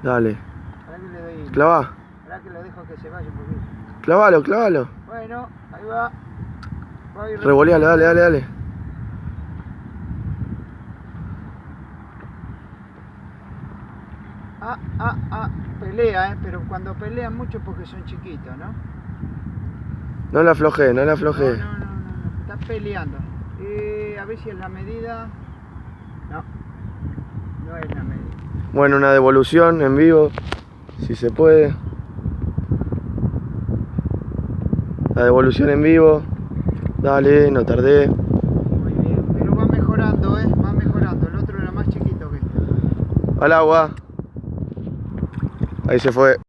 Dale. Ahora que le doy. Clavá. Ahora que lo dejo que se vaya un poquito. Clavalo, clavalo. Bueno, ahí va. Va a ir Revolealo, dale, dale, dale. Pelea, pero cuando pelean mucho porque son chiquitos, ¿no? No la aflojé, no la aflojé. No. Está peleando. A ver si es la medida. No. No es la medida. Bueno, una devolución en vivo, si se puede. La devolución en vivo. Dale, no tardé. Muy bien, pero va mejorando, va mejorando. El otro era más chiquito que este. Al agua. Ahí se fue.